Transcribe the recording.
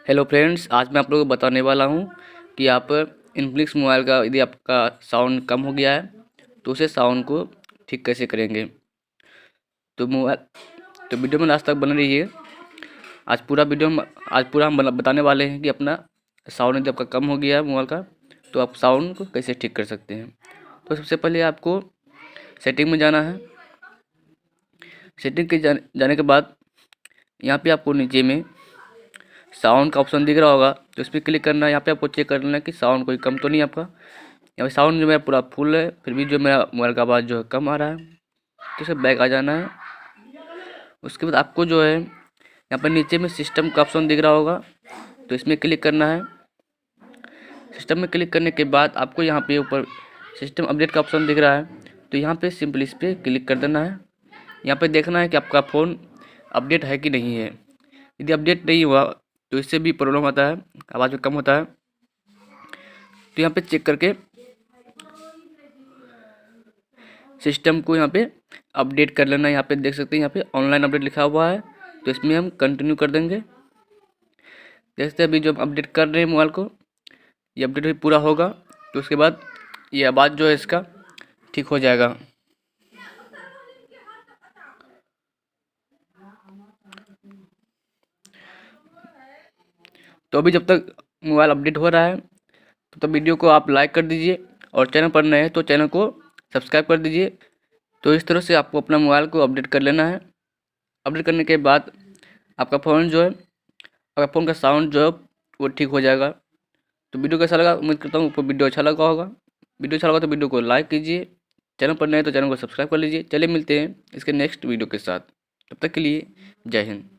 Hello friends, आज मैं आप लोगों को बताने वाला हूं कि आप इन्फिनिक्स मोबाइल का यदि आपका साउंड कम हो गया है तो उसे साउंड को ठीक कैसे करेंगे। तो वीडियो में लास्ट तक बने रहिए। आज पूरा हम बताने वाले हैं कि अपना साउंड यदि आपका कम हो गया है मोबाइल का तो आप साउंड को कैसे ठीक कर सकते हैं। तो सबसे पहले आपको सेटिंग में जाना है। सेटिंग के जाने के बाद यहाँ पे आपको नीचे में साउंड का ऑप्शन दिख रहा होगा, तो इस पर क्लिक करना है। यहाँ पे आपको चेक कर लेना है कि साउंड कोई कम तो नहीं आपका। यहाँ पे साउंड जो मेरा पूरा फुल है, फिर भी जो मेरा मोबाइल का आवाज़ जो है कम आ रहा है, तो इसे बैक आ जाना है। उसके बाद आपको जो है यहाँ पर नीचे में सिस्टम का ऑप्शन दिख रहा होगा, तो इसमें क्लिक करना है। सिस्टम में क्लिक करने के बाद आपको यहाँ पे ऊपर सिस्टम अपडेट का ऑप्शन दिख रहा है, तो यहाँ पे सिंपल इस पर क्लिक कर देना है। यहाँ पे देखना है कि आपका फ़ोन अपडेट है कि नहीं है। यदि अपडेट नहीं हुआ तो इससे भी प्रॉब्लम आता है, आवाज़ में कम होता है। तो यहाँ पे चेक करके सिस्टम को यहाँ पे अपडेट कर लेना है। यहाँ पे देख सकते हैं, यहाँ पे ऑनलाइन अपडेट लिखा हुआ है, तो इसमें हम कंटिन्यू कर देंगे। जैसे अभी जो हम अपडेट कर रहे हैं मोबाइल को, ये अपडेट भी पूरा होगा तो उसके बाद ये आवाज़ जो है इसका ठीक हो जाएगा। तो अभी जब तक मोबाइल अपडेट हो रहा है तो वीडियो को आप लाइक कर दीजिए, और चैनल पर नए हैं तो चैनल को सब्सक्राइब कर दीजिए। तो इस तरह से आपको अपना मोबाइल को अपडेट कर लेना है। अपडेट करने के बाद आपका फ़ोन जो है, आपका फ़ोन का साउंड जो है वो ठीक हो जाएगा। तो वीडियो कैसा लगा, उम्मीद करता हूँ आपको वीडियो अच्छा लगा होगा। वीडियो अच्छा लगा तो वीडियो को लाइक कीजिए, चैनल पर नए तो चैनल को सब्सक्राइब कर लीजिए। चलिए मिलते हैं इसके नेक्स्ट वीडियो के साथ, तब तक के लिए जय हिंद।